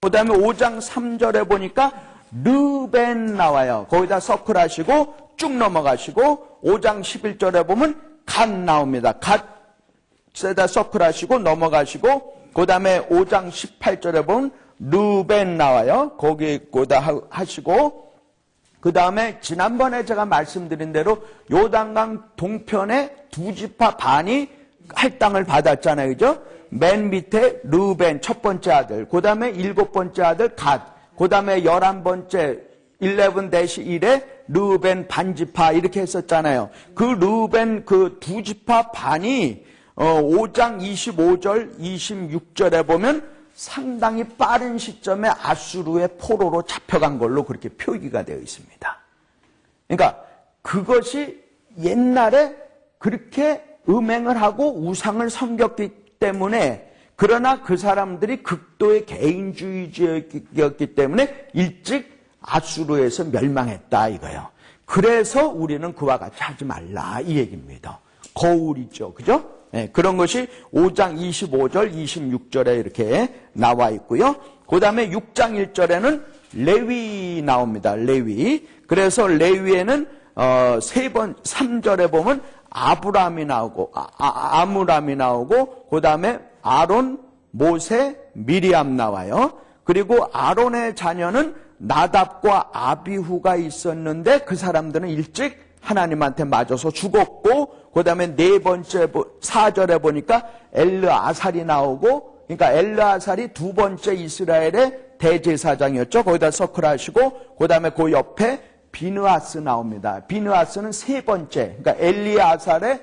그 다음에 5장 3절에 보니까 르벤 나와요. 거기다 서클하시고 쭉 넘어가시고 5장 11절에 보면 갓 나옵니다. 갓에다 서클하시고 넘어가시고 그 다음에 5장 18절에 보면 르벤 나와요. 거기다 하시고 그 다음에 지난번에 제가 말씀드린 대로 요단강 동편에 두 지파 반이 할당을 받았잖아요. 그죠? 맨 밑에 르벤 첫 번째 아들, 그 다음에 7번째 아들 갓, 그 다음에 11번째 11-1에 르벤 반지파 이렇게 했었잖아요. 그 르벤 그 두 지파 반이 5장 25절 26절에 보면 상당히 빠른 시점에 아수르의 포로로 잡혀간 걸로 그렇게 표기가 되어 있습니다. 그러니까 그것이 옛날에 그렇게 음행을 하고 우상을 섬겼기 때문에, 그러나 그 사람들이 극도의 개인주의자였기 때문에 일찍 아수르에서 멸망했다 이거예요. 그래서 우리는 그와 같이 하지 말라 이 얘기입니다. 거울이죠. 그죠? 네, 그런 것이 5장 25절 26절에 이렇게 나와 있고요. 그 다음에 6장 1절에는 레위 나옵니다. 레위. 그래서 레위에는 3절에 보면 아브람이 나오고 아므람이 나오고 그 다음에 아론, 모세, 미리암 나와요. 그리고 아론의 자녀는 나답과 아비후가 있었는데 그 사람들은 일찍 하나님한테 맞아서 죽었고, 그 다음에 4절에 보니까 엘르아살이 나오고, 그러니까 엘르아살이 두 번째 이스라엘의 대제사장이었죠. 거기다 서클하시고, 그 다음에 그 옆에 비느하스 나옵니다. 비느하스는 세 번째, 그러니까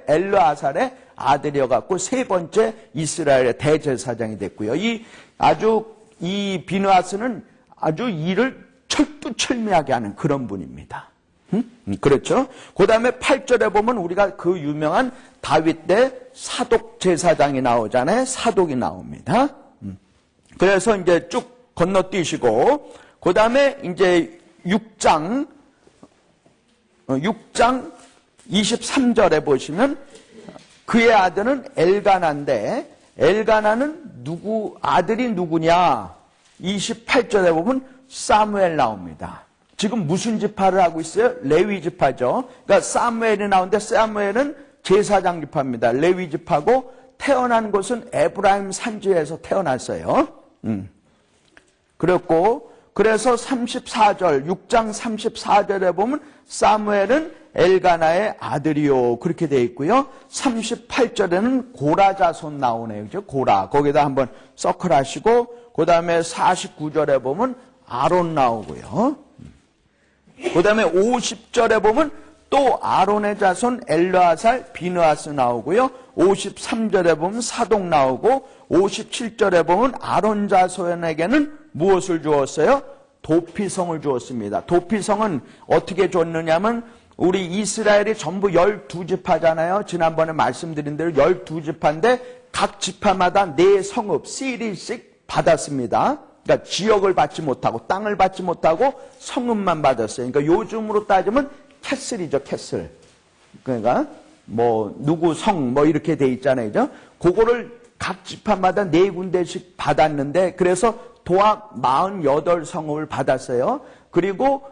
엘르아살의 아들이어갖고 세 번째 이스라엘의 대제사장이 됐고요. 이 비느하스는 아주 일을 철두철미하게 하는 그런 분입니다. 그렇죠? 그 다음에 8절에 보면 우리가 그 유명한 다윗 때 사독 제사장이 나오잖아요. 사독이 나옵니다. 그래서 이제 쭉 건너뛰시고, 그 다음에 이제 6장 23절에 보시면 그의 아들은 엘가나인데, 엘가나는 아들이 누구냐? 28절에 보면 사무엘 나옵니다. 지금 무슨 지파를 하고 있어요? 레위 지파죠. 그러니까 사무엘이 나오는데 사무엘은 제사장 지파입니다. 레위 지파고 태어난 곳은 에브라임 산지에서 태어났어요. 그래서 34절, 6장 34절에 보면 사무엘은 엘가나의 아들이요. 그렇게 되어 있고요. 38절에는 고라 자손 나오네요. 그죠? 고라. 거기다 한번 서클하시고, 그 다음에 49절에 보면 아론 나오고요. 그 다음에 50절에 보면 또 아론의 자손 엘르아살, 비느하스 나오고요. 53절에 보면 사독 나오고, 57절에 보면 아론 자손에게는 무엇을 주었어요? 도피성을 주었습니다. 도피성은 어떻게 줬느냐면, 우리 이스라엘이 전부 12지파잖아요. 지난번에 말씀드린 대로 12지파인데 각 지파마다 4성읍, 시리씩 받았습니다. 그러니까 지역을 받지 못하고 땅을 받지 못하고 성읍만 받았어요. 그러니까 요즘으로 따지면 캐슬이죠, 캐슬. 그러니까 뭐 누구 성 뭐 이렇게 돼 있잖아요. 그죠? 그거를 각 지파마다 4군데씩 받았는데, 그래서 도합 48성읍을 받았어요. 그리고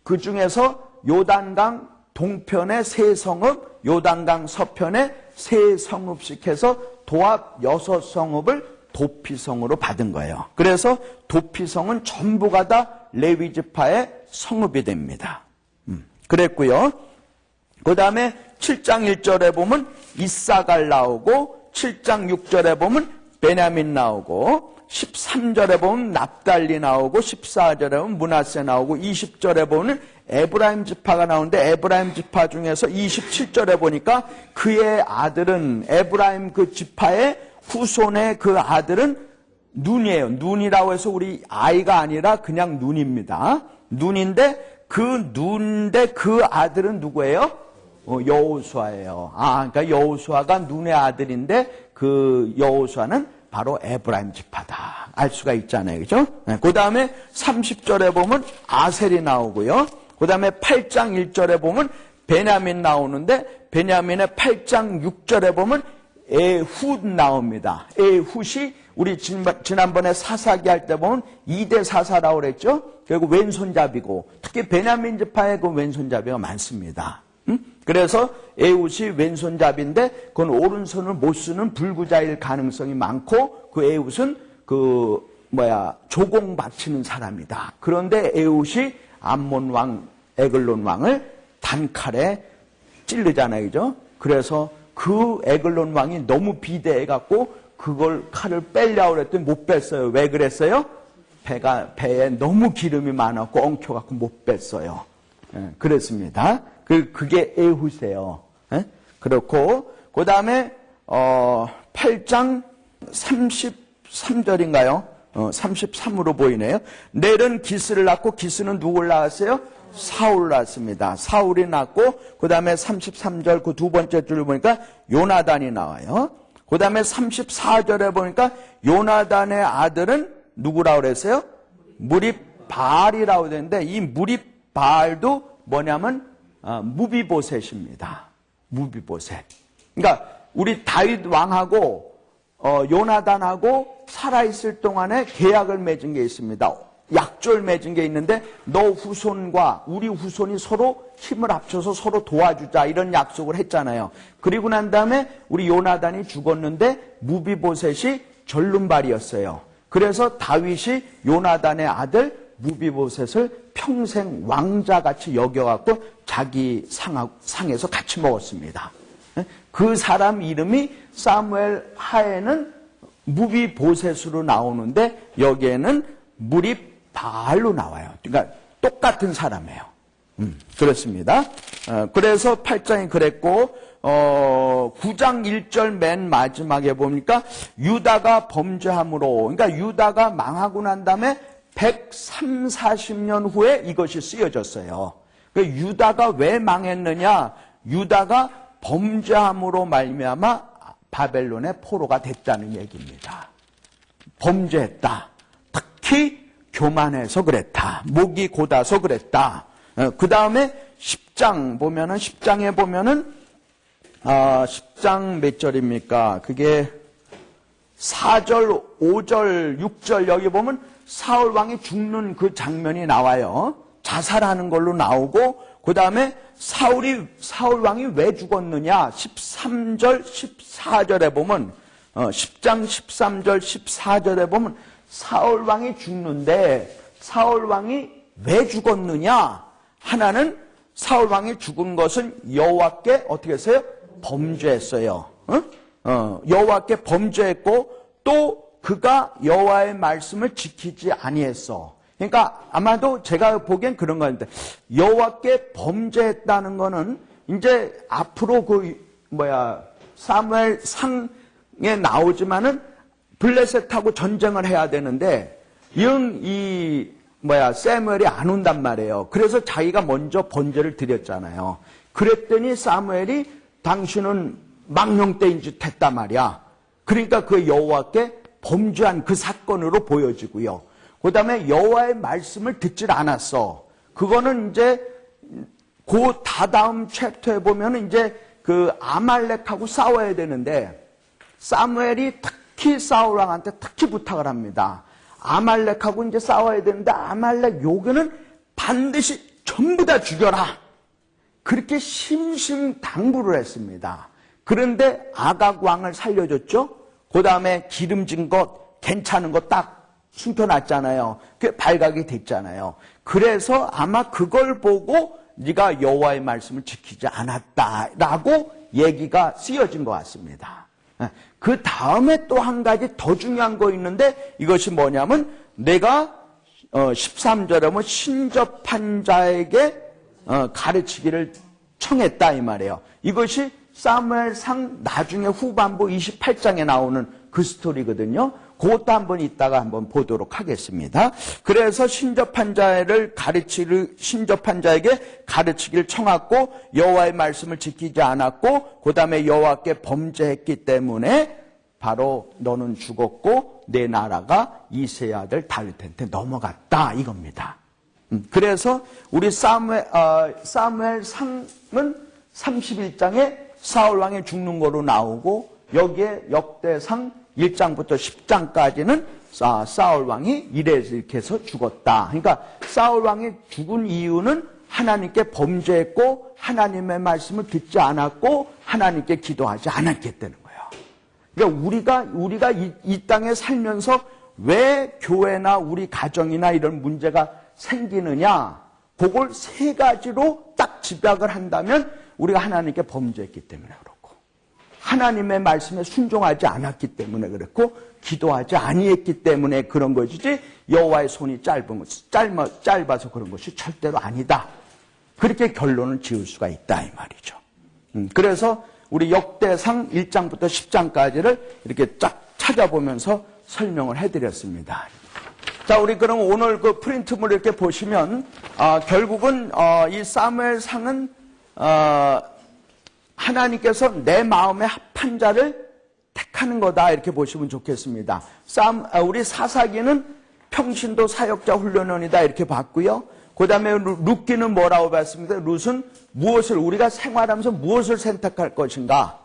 그 중에서 요단강 동편의 3성읍, 요단강 서편의 3성읍씩 해서 도합 6성읍을 도피성으로 받은 거예요. 그래서 도피성은 전부가 다 레위지파의 성읍이 됩니다. 그랬고요. 그 다음에 7장 1절에 보면 이사갈 나오고, 7장 6절에 보면 베냐민 나오고, 13절에 보면 납달리 나오고, 14절에 보면 므낫세 나오고, 20절에 보면 에브라임 지파가 나오는데, 에브라임 지파 중에서 27절에 보니까 그의 아들은, 에브라임 그 지파의 후손의 그 아들은 눈이에요. 눈이라고 해서 우리 아이가 아니라 그냥 눈입니다. 눈인데 그 아들은 누구예요? 여호수아예요. 그러니까 여호수아가 눈의 아들인데 그 여호수아는 바로 에브라임 지파다. 알 수가 있잖아요. 그죠? 그 다음에 30절에 보면 아셀이 나오고요. 그 다음에 8장 1절에 보면 베냐민 나오는데, 베냐민의 8장 6절에 보면 에훗 나옵니다. 에훗이 우리 지난번에 사사기 할 때 보면 2대 사사라고 그랬죠? 결국 왼손잡이고 특히 베냐민 지파의 그 왼손잡이가 많습니다. 그래서 에훗이 왼손잡이인데 그건 오른손을 못 쓰는 불구자일 가능성이 많고 그 에훗은 조공 바치는 사람이다. 그런데 에훗이 암몬 왕, 에글론 왕을 단칼에 찌르잖아요. 그죠? 그래서 그 에글론 왕이 너무 비대해갖고 그걸 칼을 빼려고 그랬더니 못 뺐어요. 왜 그랬어요? 배에 너무 기름이 많았고 엉켜갖고 못 뺐어요. 예, 그랬습니다. 그게 에훗이에요. 예? 그렇고, 그 다음에, 8장 33절인가요? 33으로 보이네요. 넬은 기스를 낳고 기스는 누굴 낳았어요? 사울 낳았습니다. 사울이 낳고, 그 다음에 33절 그 두 번째 줄을 보니까 요나단이 나와요. 그 다음에 34절에 보니까 요나단의 아들은 누구라고 그랬어요? 무립바알이라고 되는데 이 무립바알도 뭐냐면 무비보셋입니다. 무비보셋. 그러니까 우리 다윗 왕하고 요나단하고 살아있을 동안에 계약을 맺은 게 있습니다. 약조를 맺은 게 있는데 너 후손과 우리 후손이 서로 힘을 합쳐서 서로 도와주자 이런 약속을 했잖아요. 그리고 난 다음에 우리 요나단이 죽었는데 무비보셋이 절름발이었어요. 그래서 다윗이 요나단의 아들 무비보셋을 평생 왕자같이 여겨갖고 자기 상에서 같이 먹었습니다. 그 사람 이름이 사무엘 하에는 무비보셋으로 나오는데 여기에는 무립바알로 나와요. 그러니까 똑같은 사람이에요. 그렇습니다. 그래서 8장이 그랬고 9장 1절 맨 마지막에 보니까 유다가 범죄함으로, 그러니까 유다가 망하고 난 다음에 130~40년 후에 이것이 쓰여졌어요. 유다가 왜 망했느냐? 유다가 범죄함으로 말미암아 바벨론의 포로가 됐다는 얘기입니다. 범죄했다. 특히 교만해서 그랬다. 목이 곧아서 그랬다. 그 다음에 10장 보면은 10장에 보면은 10장 몇 절입니까? 그게 4절, 5절, 6절 여기 보면 사울 왕이 죽는 그 장면이 나와요. 자살하는 걸로 나오고 그 다음에 사울 왕이 왜 죽었느냐? 13절, 14절에 보면 10장 13절, 14절에 보면 사울 왕이 죽는데 사울 왕이 왜 죽었느냐? 하나는 사울 왕이 죽은 것은 여호와께 어떻게 했어요? 범죄했어요. 여호와께 범죄했고 또 그가 여호와의 말씀을 지키지 아니했어. 그러니까 아마도 제가 보기엔 그런 건데 여호와께 범죄했다는 거는 이제 앞으로 사무엘 상에 나오지만은 블레셋하고 전쟁을 해야 되는데 사무엘이 안 온단 말이에요. 그래서 자기가 먼저 번제를 드렸잖아요. 그랬더니 사무엘이 당신은 망령되인 짓 했단 말이야. 그러니까 그 여호와께 범죄한 그 사건으로 보여지고요. 그 다음에 여호와의 말씀을 듣질 않았어. 그거는 이제 그 다다음 챕터에 보면은 이제 그 아말렉하고 싸워야 되는데 사무엘이 특히 사울 왕한테 특히 부탁을 합니다. 아말렉하고 이제 싸워야 되는데 아말렉 요괴는 반드시 전부 다 죽여라. 그렇게 심심당부를 했습니다. 그런데 아각 왕을 살려줬죠. 그 다음에 기름진 것, 괜찮은 거 딱 숨겨놨잖아요. 그게 발각이 됐잖아요. 그래서 아마 그걸 보고 네가 여호와의 말씀을 지키지 않았다라고 얘기가 쓰여진 것 같습니다. 그 다음에 또 한 가지 더 중요한 거 있는데 이것이 뭐냐면 내가 13절에 보면 신접한 자에게 가르치기를 청했다 이 말이에요. 이것이 사무엘상 나중에 후반부 28장에 나오는 그 스토리거든요. 그것도 한번 이따가 한번 보도록 하겠습니다. 그래서 신접한 자에게 가르치기를 청했고 여호와의 말씀을 지키지 않았고 그 다음에 여호와께 범죄했기 때문에 바로 너는 죽었고 내 나라가 이새의 아들 다윗한테 넘어갔다 이겁니다. 그래서 우리 사무엘 상은 31장에 사울 왕이 죽는 거로 나오고 여기에 역대상 1장부터 10장까지는 사울 왕이 이렇게 해서 죽었다. 그러니까 사울 왕이 죽은 이유는 하나님께 범죄했고 하나님의 말씀을 듣지 않았고 하나님께 기도하지 않았기 때문인 거예요. 그러니까 우리가 이 땅에 살면서 왜 교회나 우리 가정이나 이런 문제가 생기느냐, 그걸 세 가지로 딱 집약을 한다면 우리가 하나님께 범죄했기 때문에 그렇고, 하나님의 말씀에 순종하지 않았기 때문에 그렇고, 기도하지 아니했기 때문에 그런 것이지, 여호와의 손이 짧아서 그런 것이 절대로 아니다. 그렇게 결론을 지을 수가 있다 이 말이죠. 그래서 우리 역대상 1장부터 10장까지를 이렇게 쫙 찾아보면서 설명을 해드렸습니다. 자, 우리 그럼 오늘 그 프린트물 이렇게 보시면 결국은 이 사무엘상은 하나님께서 내 마음에 합한 자를 택하는 거다 이렇게 보시면 좋겠습니다. 우리 사사기는 평신도 사역자 훈련원이다 이렇게 봤고요. 그 다음에 룻기는 뭐라고 봤습니까? 룻은 무엇을 우리가 생활하면서 무엇을 선택할 것인가,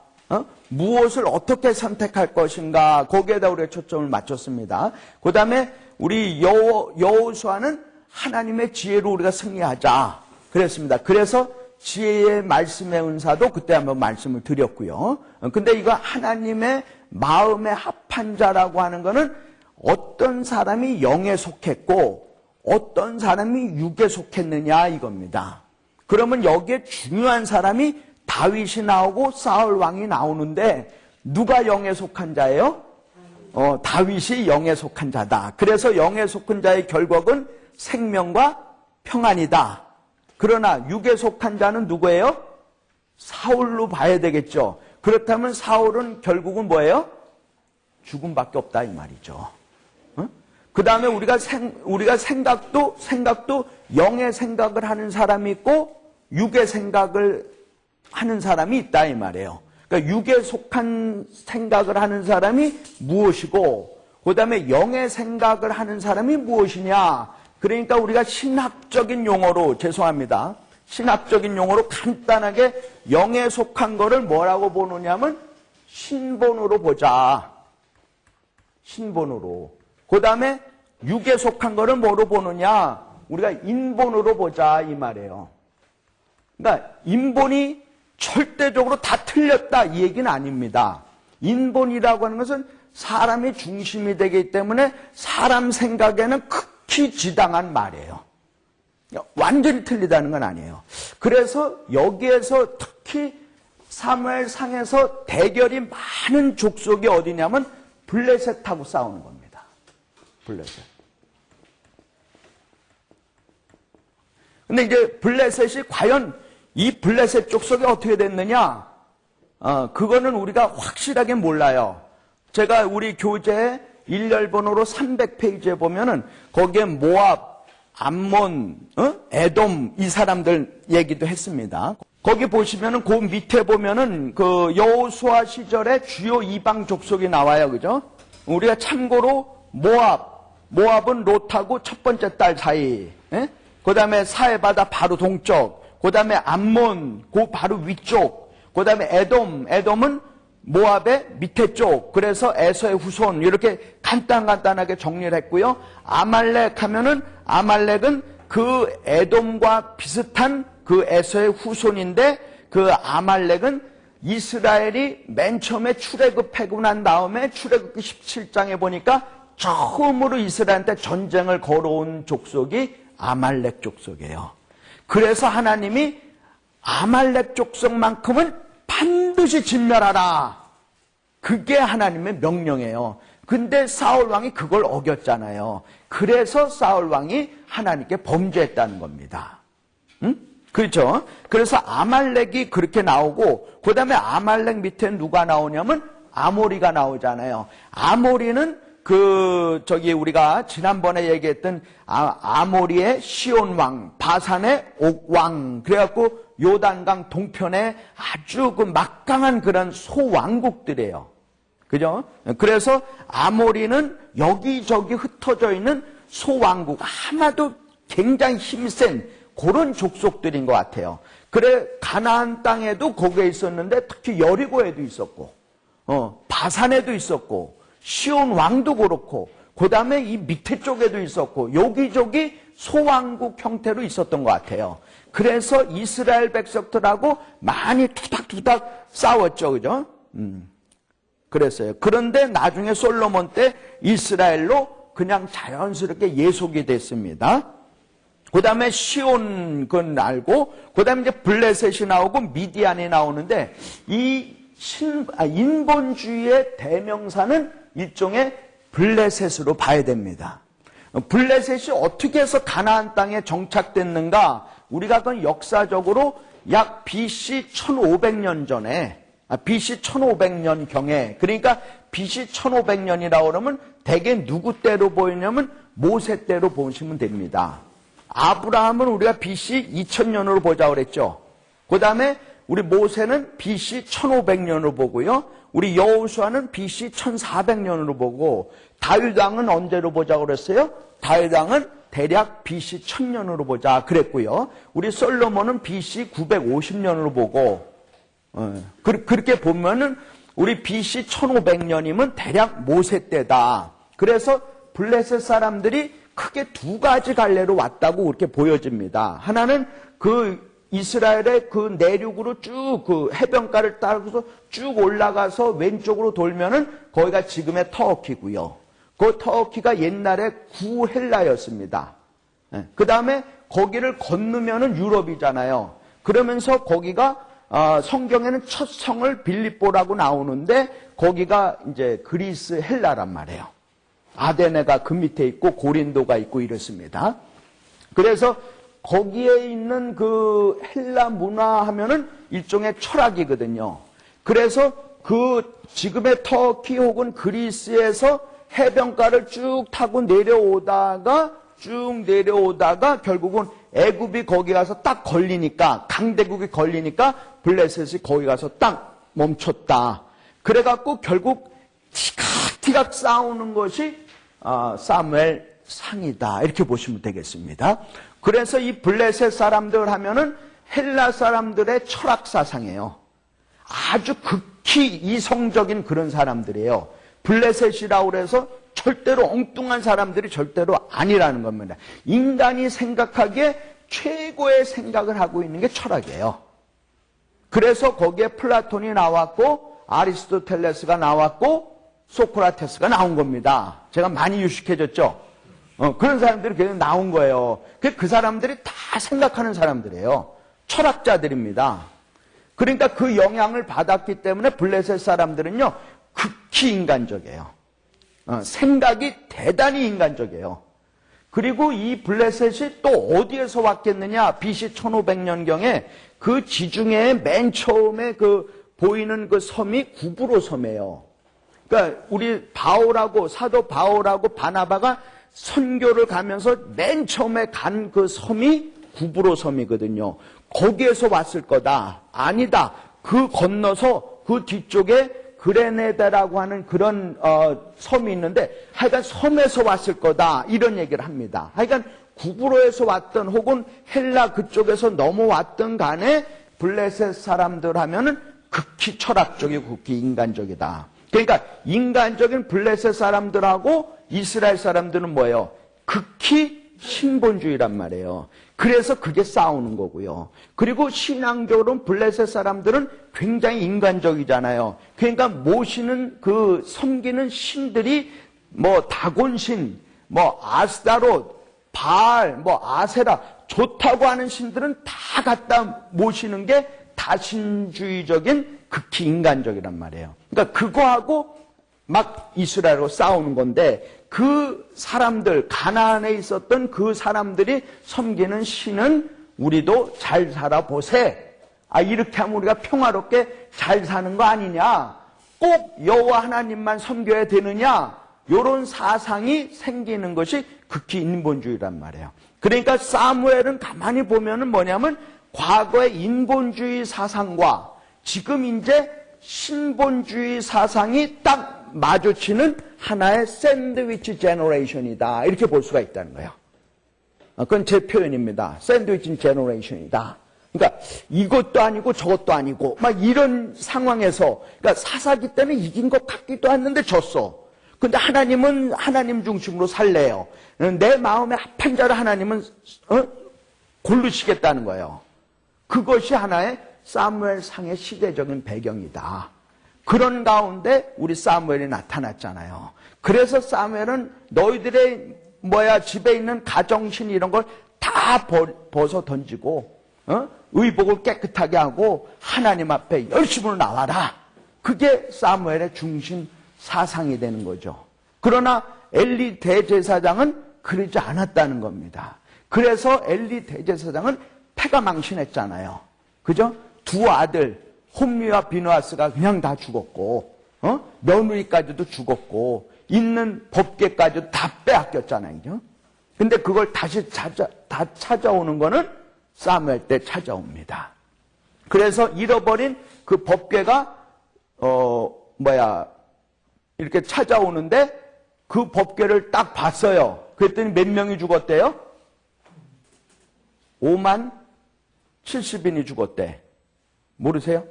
무엇을 어떻게 선택할 것인가, 거기에다 우리가 초점을 맞췄습니다. 그 다음에 우리 여호수아는 하나님의 지혜로 우리가 승리하자 그랬습니다. 그래서 지혜의 말씀의 은사도 그때 한번 말씀을 드렸고요. 근데 이거 하나님의 마음에 합한 자라고 하는 거는 어떤 사람이 영에 속했고 어떤 사람이 육에 속했느냐 이겁니다. 그러면 여기에 중요한 사람이 다윗이 나오고 사울 왕이 나오는데 누가 영에 속한 자예요? 다윗이 영에 속한 자다. 그래서 영에 속한 자의 결국은 생명과 평안이다. 그러나 육에 속한 자는 누구예요? 사울로 봐야 되겠죠. 그렇다면 사울은 결국은 뭐예요? 죽음밖에 없다 이 말이죠. 그 다음에 우리가 생각도 영의 생각을 하는 사람이 있고 육의 생각을 하는 사람이 있다 이 말이에요. 그러니까 육에 속한 생각을 하는 사람이 무엇이고 그 다음에 영의 생각을 하는 사람이 무엇이냐. 그러니까 우리가 신학적인 용어로, 죄송합니다, 신학적인 용어로 간단하게 영에 속한 거를 뭐라고 보느냐면 신본으로 보자. 신본으로. 그 다음에 육에 속한 거를 뭐로 보느냐? 우리가 인본으로 보자 이 말이에요. 그러니까 인본이 절대적으로 다 틀렸다 이 얘기는 아닙니다. 인본이라고 하는 것은 사람이 중심이 되기 때문에 사람 생각에는 극히 지당한 말이에요. 완전히 틀리다는 건 아니에요. 그래서 여기에서 특히 사무엘상에서 대결이 많은 족속이 어디냐면 블레셋하고 싸우는 겁니다. 블레셋. 근데 이제 블레셋이 과연 이 블레셋 족속이 어떻게 됐느냐? 그거는 우리가 확실하게 몰라요. 제가 우리 교재 일렬번호로 300페이지에 보면은 거기에 모압, 암몬, 에돔 이 사람들 얘기도 했습니다. 거기 보시면은 그 밑에 보면은 그 여호수아 시절에 주요 이방 족속이 나와요. 그죠? 우리가 참고로 모압은 롯하고 첫 번째 딸 사이, 그 다음에 사해바다 바로 동쪽, 그 다음에 암몬, 그 바로 위쪽, 그 다음에 에돔은 모압의 밑에 쪽, 그래서 에서의 후손, 이렇게 간단하게 정리를 했고요. 아말렉 하면은, 아말렉은 그 에돔과 비슷한 그 에서의 후손인데, 그 아말렉은 이스라엘이 맨 처음에 출애굽하고 난 다음에 출애굽기 17장에 보니까 처음으로 이스라엘한테 전쟁을 걸어온 족속이 아말렉 족속이에요. 그래서 하나님이 아말렉 족속만큼은 반드시 진멸하라. 그게 하나님의 명령이에요. 근데 사울 왕이 그걸 어겼잖아요. 그래서 사울 왕이 하나님께 범죄했다는 겁니다. 응? 그렇죠? 그래서 아말렉이 그렇게 나오고, 그 다음에 아말렉 밑에 누가 나오냐면 아모리가 나오잖아요. 아모리는 우리가 지난번에 얘기했던 아모리의 시온 왕, 바산의 옥 왕, 그래갖고 요단강 동편에 아주 그 막강한 그런 소왕국들이에요. 그죠? 그래서 아모리는 여기저기 흩어져 있는 소왕국, 아마도 굉장히 힘센 그런 족속들인 것 같아요. 그래, 가나안 땅에도 거기에 있었는데 특히 여리고에도 있었고, 바산에도 있었고, 시온 왕도 그렇고, 그 다음에 이 밑에 쪽에도 있었고, 여기저기 소왕국 형태로 있었던 것 같아요. 그래서 이스라엘 백성들하고 많이 투닥투닥 싸웠죠, 그죠? 그랬어요. 그런데 나중에 솔로몬 때 이스라엘로 그냥 자연스럽게 예속이 됐습니다. 그 다음에 시온 건 알고, 그 다음에 이제 블레셋이 나오고 미디안이 나오는데, 이 인본주의의 대명사는 일종의 블레셋으로 봐야 됩니다. 블레셋이 어떻게 해서 가나안 땅에 정착됐는가? 우리가 그건 역사적으로 약 BC 1500년 전에, BC 1500년 경에, 그러니까 BC 1500년이라고 그러면 대개 누구 때로 보이냐면 모세 때로 보시면 됩니다. 아브라함은 우리가 BC 2000년으로 보자고 그랬죠. 그 다음에 우리 모세는 BC 1500년으로 보고요. 우리 여호수아는 BC 1400년으로 보고, 다윗 왕은 언제로 보자고 그랬어요? 다윗 왕은 대략 BC 1000년으로 보자 그랬고요. 우리 솔로몬은 BC 950년으로 보고, 그렇게 보면은 우리 BC 1500년이면 대략 모세 때다. 그래서 블레셋 사람들이 크게 두 가지 갈래로 왔다고 그렇게 보여집니다. 하나는 그 이스라엘의 그 내륙으로 쭉 그 해변가를 따라서 쭉 올라가서 왼쪽으로 돌면은 거기가 지금의 터키고요. 그 터키가 옛날에 구헬라였습니다. 그 다음에 거기를 건너면은 유럽이잖아요. 그러면서 거기가 성경에는 첫 성을 빌립보라고 나오는데 거기가 이제 그리스 헬라란 말이에요. 아데네가 그 밑에 있고 고린도가 있고 이렇습니다. 그래서 거기에 있는 그 헬라 문화 하면은 일종의 철학이거든요. 그래서 그 지금의 터키 혹은 그리스에서 해변가를 쭉 타고 내려오다가 결국은 애굽이 거기 가서 딱 걸리니까, 강대국이 걸리니까 블레셋이 거기 가서 딱 멈췄다. 그래갖고 결국 티각티각 싸우는 것이 사무엘 상이다. 이렇게 보시면 되겠습니다. 그래서 이 블레셋 사람들 하면은 헬라 사람들의 철학 사상이에요. 아주 극히 이성적인 그런 사람들이에요. 블레셋이라고 그래서 절대로 엉뚱한 사람들이 절대로 아니라는 겁니다. 인간이 생각하기에 최고의 생각을 하고 있는 게 철학이에요. 그래서 거기에 플라톤이 나왔고 아리스토텔레스가 나왔고 소크라테스가 나온 겁니다. 제가 많이 유식해졌죠? 그런 사람들이 계속 나온 거예요. 그 사람들이 다 생각하는 사람들이에요. 철학자들입니다. 그러니까 그 영향을 받았기 때문에 블레셋 사람들은요, 극히 인간적이에요. 생각이 대단히 인간적이에요. 그리고 이 블레셋이 또 어디에서 왔겠느냐? BC 1500년경에 그 지중해의 맨 처음에 그 보이는 그 섬이 구브로 섬이에요. 그러니까 우리 사도 바울하고 바나바가 선교를 가면서 맨 처음에 간 그 섬이 구브로 섬이거든요. 거기에서 왔을 거다. 아니다. 그 건너서 그 뒤쪽에 그레네다라고 하는 그런 섬이 있는데 하여간 섬에서 왔을 거다. 이런 얘기를 합니다. 하여간 구브로에서 왔던 혹은 헬라 그쪽에서 넘어왔던 간에 블레셋 사람들 하면은 극히 철학적이고 극히 인간적이다. 그러니까 인간적인 블레셋 사람들하고 이스라엘 사람들은 뭐예요? 극히 신본주의란 말이에요. 그래서 그게 싸우는 거고요. 그리고 신앙적으로는 블레셋 사람들은 굉장히 인간적이잖아요. 그러니까 모시는 섬기는 신들이 다곤신, 아스타롯, 바알, 아세라 좋다고 하는 신들은 다 갖다 모시는 게 다신주의적인 극히 인간적이란 말이에요. 그러니까 그거하고 막 이스라엘하고 싸우는 건데 그 사람들, 가나안에 있었던 그 사람들이 섬기는 신은 우리도 잘 살아보세. 이렇게 하면 우리가 평화롭게 잘 사는 거 아니냐. 꼭 여호와 하나님만 섬겨야 되느냐. 이런 사상이 생기는 것이 극히 인본주의란 말이에요. 그러니까 사무엘은 가만히 보면은 뭐냐면 과거의 인본주의 사상과 지금 이제 신본주의 사상이 딱 마주치는 하나의 샌드위치 제너레이션이다. 이렇게 볼 수가 있다는 거예요. 그건 제 표현입니다. 샌드위치 제너레이션이다. 그러니까 이것도 아니고 저것도 아니고 막 이런 상황에서 그러니까 사사기 때는 이긴 것 같기도 했는데 졌어. 근데 하나님은 하나님 중심으로 살래요. 내 마음에 합한 자를 하나님은 고르시겠다는 거예요. 그것이 하나의 사무엘상의 시대적인 배경이다. 그런 가운데 우리 사무엘이 나타났잖아요. 그래서 사무엘은 너희들의 집에 있는 가정신 이런 걸 다 벗어 던지고 의복을 깨끗하게 하고 하나님 앞에 열심으로 나와라. 그게 사무엘의 중심 사상이 되는 거죠. 그러나 엘리 대제사장은 그러지 않았다는 겁니다. 그래서 엘리 대제사장은 패가 망신했잖아요. 그죠? 두 아들 홈리와 비누아스가 그냥 다 죽었고 며느리까지도 죽었고 있는 법궤까지도 다 빼앗겼잖아요. 그죠? 근데 그걸 다시 다 찾아오는 거는 사무엘 때 찾아옵니다. 그래서 잃어버린 그 법궤가 이렇게 찾아오는데 그 법궤를 딱 봤어요. 그랬더니 몇 명이 죽었대요? 5만 70인이 죽었대. 모르세요?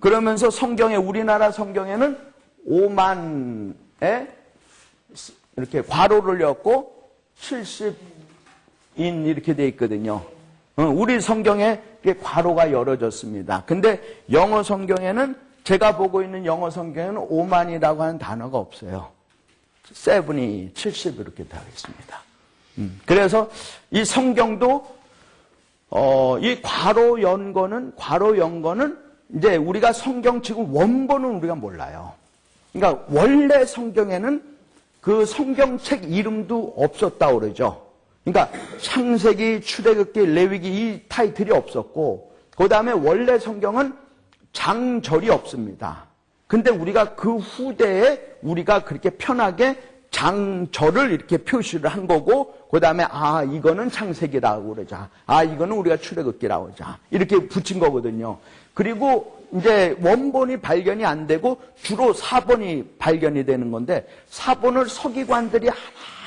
그러면서 우리나라 성경에는 5만에 이렇게 괄호를 엮고 70인 이렇게 돼 있거든요. 우리 성경에 괄호가 열어졌습니다. 근데 영어 성경에는 제가 보고 있는 영어 성경에는 5만이라고 하는 단어가 없어요. 7이 70 이렇게 되어 있습니다. 그래서 이 성경도 이 괄호 연 거는 이제 우리가 성경 지금 원본은 우리가 몰라요. 그러니까 원래 성경에는 그 성경책 이름도 없었다고 그러죠. 그러니까 창세기, 출애굽기, 레위기 이 타이틀이 없었고 그 다음에 원래 성경은 장절이 없습니다. 근데 우리가 그 후대에 우리가 그렇게 편하게 장절을 이렇게 표시를 한 거고 그 다음에 이거는 창세기라고 그러자. 이거는 우리가 출애굽기라고 하자. 이렇게 붙인 거거든요. 그리고 이제 원본이 발견이 안 되고 주로 사본이 발견이 되는 건데 사본을 서기관들이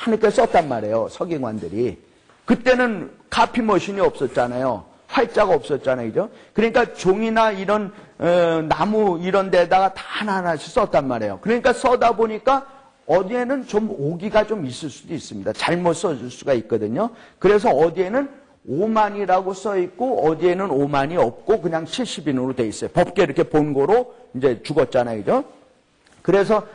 하나하나 썼단 말이에요. 서기관들이. 그때는 카피 머신이 없었잖아요. 활자가 없었잖아요. 그죠? 그러니까 종이나 이런 나무 이런 데다가 다 하나하나씩 썼단 말이에요. 그러니까 써다 보니까 어디에는 좀 오기가 좀 있을 수도 있습니다. 잘못 써줄 수가 있거든요. 그래서 어디에는 5만이라고 써 있고 어디에는 5만이 없고 그냥 70인으로 돼 있어요. 법계 이렇게 본고로 이제 죽었잖아요. 그죠? 그래서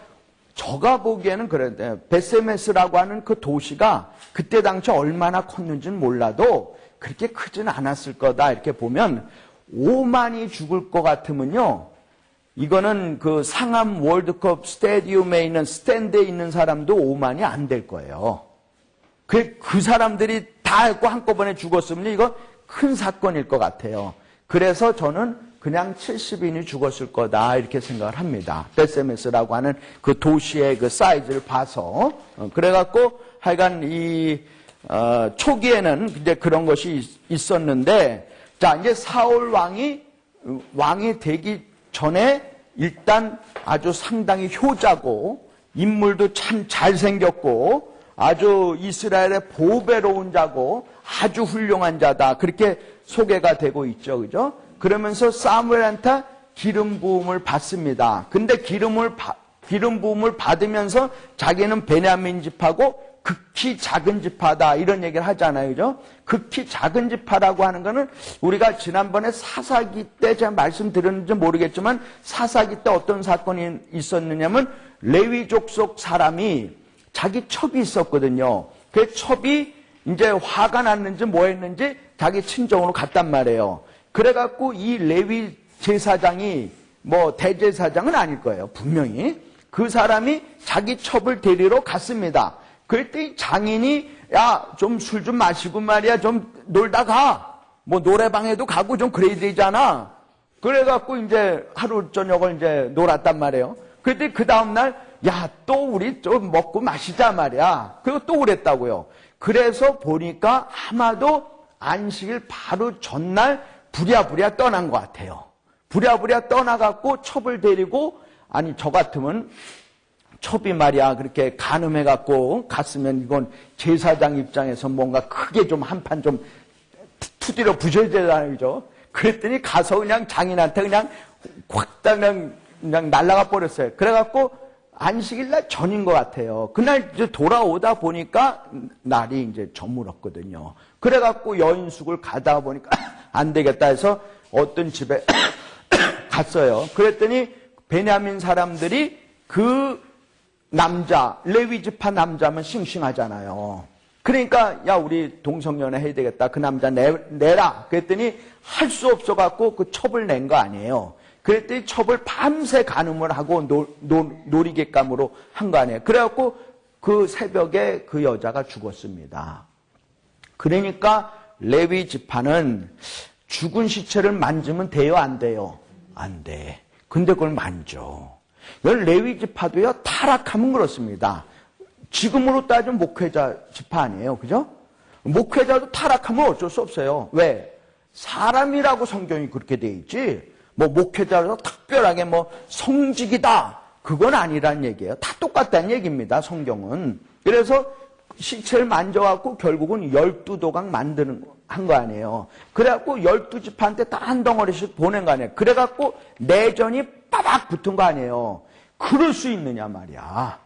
저가 보기에는 그런데 베세메스라고 하는 그 도시가 그때 당시 얼마나 컸는지는 몰라도 그렇게 크진 않았을 거다. 이렇게 보면 5만이 죽을 것 같으면요. 이거는 그 상암 월드컵 스테디움에 있는 스탠드에 있는 사람도 5만이 안 될 거예요. 그 사람들이 다 했고 한꺼번에 죽었으면 이거 큰 사건일 것 같아요. 그래서 저는 그냥 70인이 죽었을 거다 이렇게 생각을 합니다. 베세메스라고 하는 그 도시의 그 사이즈를 봐서 그래갖고 하여간 초기에는 이제 그런 것이 있었는데 자 이제 사울 왕이 되기 전에 일단 아주 상당히 효자고 인물도 참 잘생겼고 아주 이스라엘의 보배로운 자고 아주 훌륭한 자다. 그렇게 소개가 되고 있죠. 그죠? 그러면서 사무엘한테 기름 부음을 받습니다. 근데 기름 부음을 받으면서 자기는 베냐민 지파고 극히 작은 지파다. 이런 얘기를 하잖아요. 그죠? 극히 작은 지파라고 하는 거는 우리가 지난번에 사사기 때 제가 말씀드렸는지 모르겠지만 사사기 때 어떤 사건이 있었느냐면 레위족 속 사람이 자기 첩이 있었거든요. 그 첩이 이제 화가 났는지 뭐 했는지 자기 친정으로 갔단 말이에요. 그래갖고 이 레위 제사장이 뭐 대제사장은 아닐 거예요. 분명히. 그 사람이 자기 첩을 데리러 갔습니다. 그랬더니 장인이 야, 좀 술 좀 마시고 말이야. 좀 놀다 가. 뭐 노래방에도 가고 좀 그래야 되잖아. 그래갖고 이제 하루 저녁을 이제 놀았단 말이에요. 그랬더니 그 다음날 야, 또 우리 좀 먹고 마시자 말이야. 그리고 또 그랬다고요. 그래서 보니까 아마도 안식일 바로 전날 부랴부랴 떠난 것 같아요. 부랴부랴 떠나갖고 첩을 데리고 아니 저 같으면 첩이 말이야 그렇게 간음해갖고 갔으면 이건 제사장 입장에서 뭔가 크게 좀 한판 좀 투디러 부셔야 되잖아요. 그죠? 그랬더니 가서 그냥 장인한테 그냥 확 그냥 날아가 버렸어요. 그래갖고 안식일 날 전인 것 같아요. 그날 이제 돌아오다 보니까 날이 이제 저물었거든요. 그래갖고 여인숙을 가다 보니까 안 되겠다 해서 어떤 집에 갔어요. 그랬더니 베냐민 사람들이 그 남자, 레위 지파 남자면 싱싱하잖아요. 그러니까 야 우리 동성연애 해야 되겠다. 그 남자 내라. 그랬더니 할 수 없어갖고 그 첩을 낸 거 아니에요. 그랬더니 첩을 밤새 간음을 하고 놀이객감으로 한 거 아니에요. 그래갖고 그 새벽에 그 여자가 죽었습니다. 그러니까 레위 지파는 죽은 시체를 만지면 돼요, 안 돼요? 안 돼. 근데 그걸 만져. 레위 지파도요, 타락하면 그렇습니다. 지금으로 따지면 목회자 지파 아니에요, 그죠? 목회자도 타락하면 어쩔 수 없어요. 왜? 사람이라고 성경이 그렇게 돼 있지. 뭐 목회자라서 특별하게 뭐 성직이다. 그건 아니란 얘기예요. 다 똑같다는 얘기입니다, 성경은. 그래서 시체를 만져갖고 결국은 12도각 한 거 아니에요. 그래갖고 12지파한테 다 한 덩어리씩 보낸 거 아니에요. 그래갖고 내전이 빠박 붙은 거 아니에요. 그럴 수 있느냐 말이야.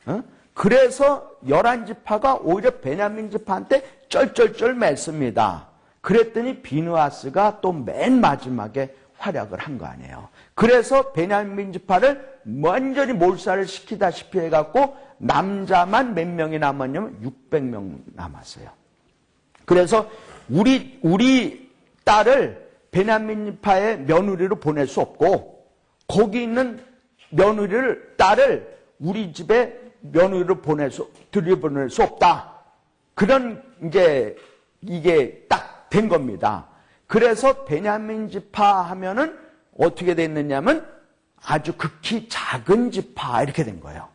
어? 그래서 11지파가 오히려 베냐민 지파한테 쩔쩔쩔 맸습니다. 그랬더니 비느하스가 또 맨 마지막에 활약을 한 거 아니에요. 그래서 베냐민 지파를 완전히 몰살을 시키다시피 해갖고 남자만 몇 명이 남았냐면 600명 남았어요. 그래서 우리 딸을 베냐민 지파의 며느리로 보낼 수 없고 거기 있는 딸을 우리 집에 며느리로 들여보낼 수 없다. 그런 이게 딱 된 겁니다. 그래서 베냐민 지파 하면은 어떻게 됐느냐면 아주 극히 작은 지파 이렇게 된 거예요.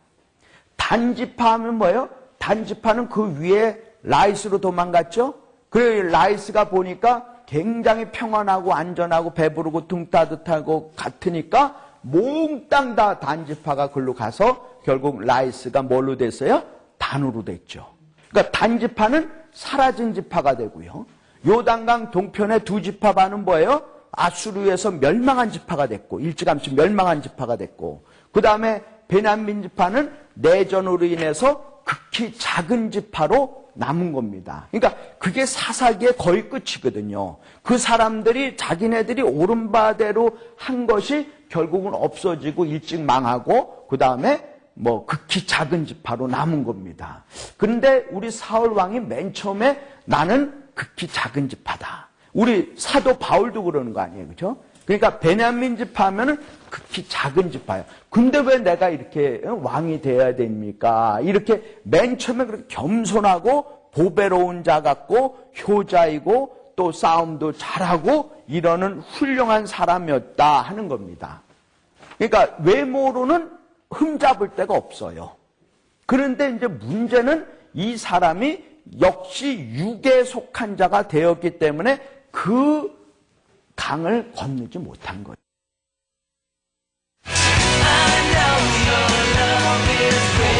단지파 하면 뭐예요? 단지파는 그 위에 라이스로 도망갔죠? 그래 라이스가 보니까 굉장히 평안하고 안전하고 배부르고 등 따뜻하고 같으니까 몽땅 다 단지파가 글로 가서 결국 라이스가 뭘로 됐어요? 단으로 됐죠. 그러니까 단지파는 사라진 지파가 되고요. 요단강 동편의 두 지파 반은 뭐예요? 아수르에서 멸망한 지파가 됐고 일찌감치 멸망한 지파가 됐고 그 다음에 베냐민 지파는 내전으로 인해서 극히 작은 지파로 남은 겁니다. 그러니까 그게 사사기의 거의 끝이거든요. 그 사람들이 자기네들이 옳은 바대로 한 것이 결국은 없어지고 일찍 망하고 그 다음에 뭐 극히 작은 지파로 남은 겁니다. 그런데 우리 사울 왕이 맨 처음에 나는 극히 작은 지파다. 우리 사도 바울도 그러는 거 아니에요, 그렇죠? 그러니까 베냐민 지파 하면은 극히 작은 지파예요. 근데 왜 내가 이렇게 왕이 되어야 됩니까? 이렇게 맨 처음에 그렇게 겸손하고 보배로운 자 같고 효자이고 또 싸움도 잘하고 이러는 훌륭한 사람이었다 하는 겁니다. 그러니까 외모로는 흠잡을 데가 없어요. 그런데 이제 문제는 이 사람이 역시 육에 속한 자가 되었기 때문에 그 강을 건너지 못한 거예요. I know your love is great.